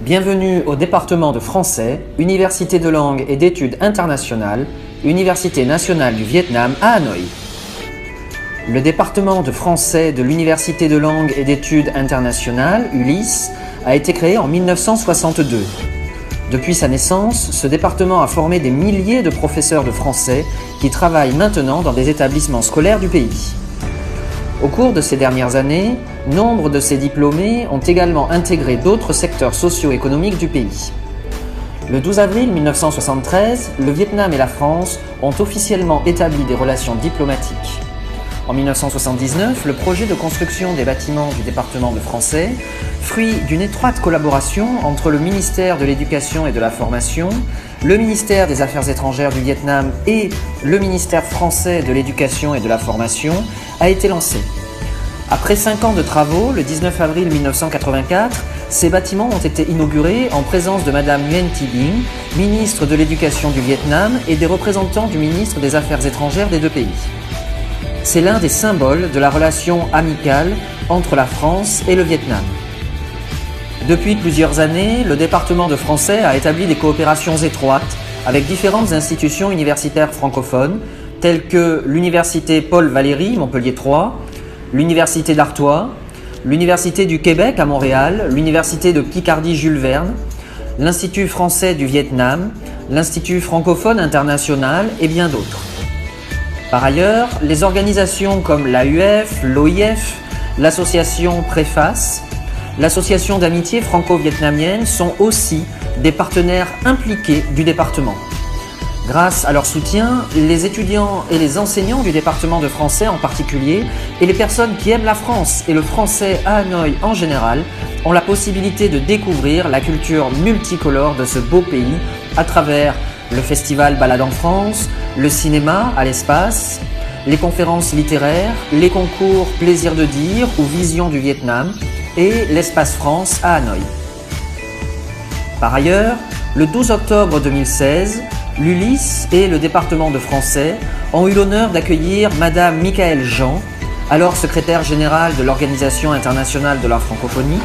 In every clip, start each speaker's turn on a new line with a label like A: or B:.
A: Bienvenue au département de français, Université de langue et d'études internationales, Université nationale du Vietnam à Hanoï. Le département de français de l'Université de langue et d'études internationales, ULIS, a été créé en 1962. Depuis sa naissance, ce département a formé des milliers de professeurs de français qui travaillent maintenant dans des établissements scolaires du pays. Au cours de ces dernières années, nombre de ces diplômés ont également intégré d'autres secteurs socio-économiques du pays. Le 12 avril 1973, le Vietnam et la France ont officiellement établi des relations diplomatiques. En 1979, le projet de construction des bâtiments du département de français, fruit d'une étroite collaboration entre le ministère de l'Éducation et de la Formation, le ministère des Affaires étrangères du Vietnam et le ministère français de l'Éducation et de la Formation, a été lancé. Après 5 ans de travaux, le 19 avril 1984, ces bâtiments ont été inaugurés en présence de Madame Nguyen Thi Binh, ministre de l'Éducation du Vietnam, et des représentants du ministre des Affaires étrangères des deux pays. C'est l'un des symboles de la relation amicale entre la France et le Vietnam. Depuis plusieurs années, le département de français a établi des coopérations étroites avec différentes institutions universitaires francophones, telles que l'Université Paul Valéry, Montpellier 3, l'Université d'Artois, l'Université du Québec à Montréal, l'Université de Picardie Jules Verne, l'Institut français du Vietnam, l'Institut francophone international et bien d'autres. Par ailleurs, les organisations comme l'AUF, l'OIF, l'association Préface, l'association d'amitié franco-vietnamienne sont aussi des partenaires impliqués du département. Grâce à leur soutien, les étudiants et les enseignants du département de français en particulier, et les personnes qui aiment la France et le français à Hanoï en général, ont la possibilité de découvrir la culture multicolore de ce beau pays à travers le festival Balade en France, le cinéma à l'espace, les conférences littéraires, les concours Plaisir de dire ou Vision du Vietnam et l'Espace France à Hanoï. Par ailleurs, le 12 octobre 2016, l'ULIS et le département de français ont eu l'honneur d'accueillir Madame Michaëlle Jean, alors secrétaire générale de l'Organisation internationale de la francophonie,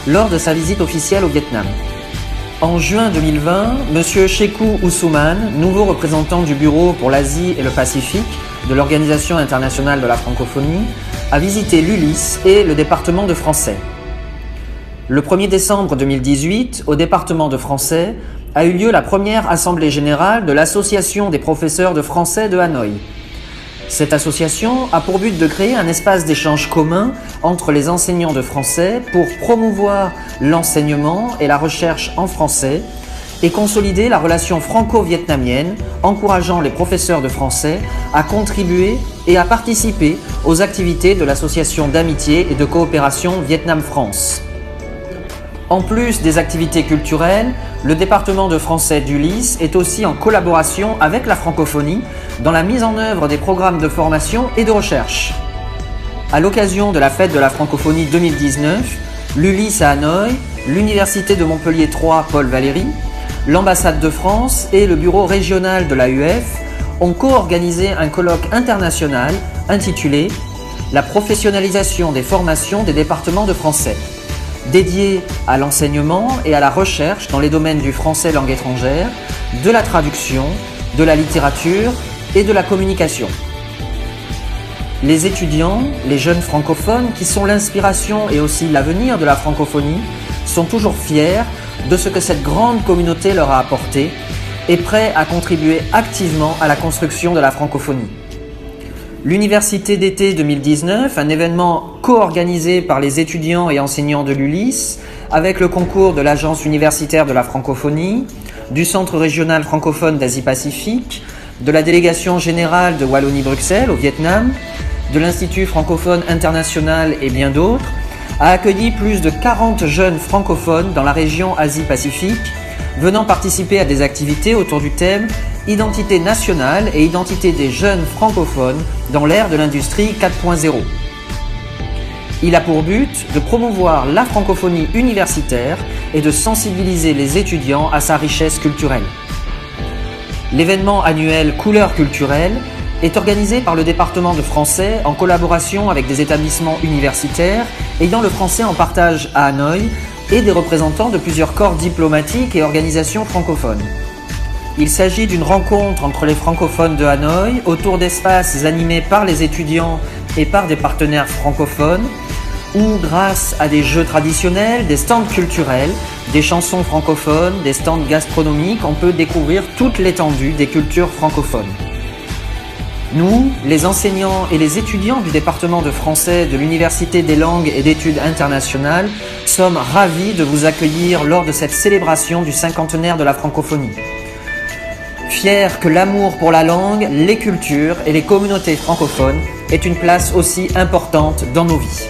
A: lors de sa visite officielle au Vietnam. En juin 2020, M. Shekou Oussoumane, nouveau représentant du Bureau pour l'Asie et le Pacifique de l'Organisation internationale de la francophonie, a visité l'ULIS et le département de français. Le 1er décembre 2018, au département de français, a eu lieu la première assemblée générale de l'Association des professeurs de français de Hanoï. Cette association a pour but de créer un espace d'échange commun entre les enseignants de français pour promouvoir l'enseignement et la recherche en français et consolider la relation franco-vietnamienne, encourageant les professeurs de français à contribuer et à participer aux activités de l'association d'amitié et de coopération Vietnam-France. En plus des activités culturelles, le département de français d'ULIS est aussi en collaboration avec la francophonie dans la mise en œuvre des programmes de formation et de recherche. À l'occasion de la fête de la francophonie 2019, l'ULIS à Hanoï, l'Université de Montpellier 3 Paul Valéry, l'ambassade de France et le bureau régional de l'AUF ont co-organisé un colloque international intitulé « La professionnalisation des formations des départements de français », dédié à l'enseignement et à la recherche dans les domaines du français langue étrangère, de la traduction, de la littérature et de la communication. Les étudiants, les jeunes francophones qui sont l'inspiration et aussi l'avenir de la francophonie, sont toujours fiers de ce que cette grande communauté leur a apporté et prêts à contribuer activement à la construction de la francophonie. L'Université d'été 2019, un événement co-organisé par les étudiants et enseignants de l'ULIS, avec le concours de l'Agence universitaire de la francophonie, du Centre régional francophone d'Asie-Pacifique, de la délégation générale de Wallonie-Bruxelles au Vietnam, de l'Institut francophone international et bien d'autres, a accueilli plus de 40 jeunes francophones dans la région Asie-Pacifique, venant participer à des activités autour du thème « Identité nationale et identité des jeunes francophones dans l'ère de l'industrie 4.0 ». Il a pour but de promouvoir la francophonie universitaire et de sensibiliser les étudiants à sa richesse culturelle. L'événement annuel Couleurs culturelles est organisé par le département de français en collaboration avec des établissements universitaires ayant le français en partage à Hanoï et des représentants de plusieurs corps diplomatiques et organisations francophones. Il s'agit d'une rencontre entre les francophones de Hanoï autour d'espaces animés par les étudiants et par des partenaires francophones, où grâce à des jeux traditionnels, des stands culturels, des chansons francophones, des stands gastronomiques, on peut découvrir toute l'étendue des cultures francophones. Nous, les enseignants et les étudiants du département de français de l'Université des langues et d'études internationales, sommes ravis de vous accueillir lors de cette célébration du cinquantenaire de la francophonie. Fiers que l'amour pour la langue, les cultures et les communautés francophones ait une place aussi importante dans nos vies.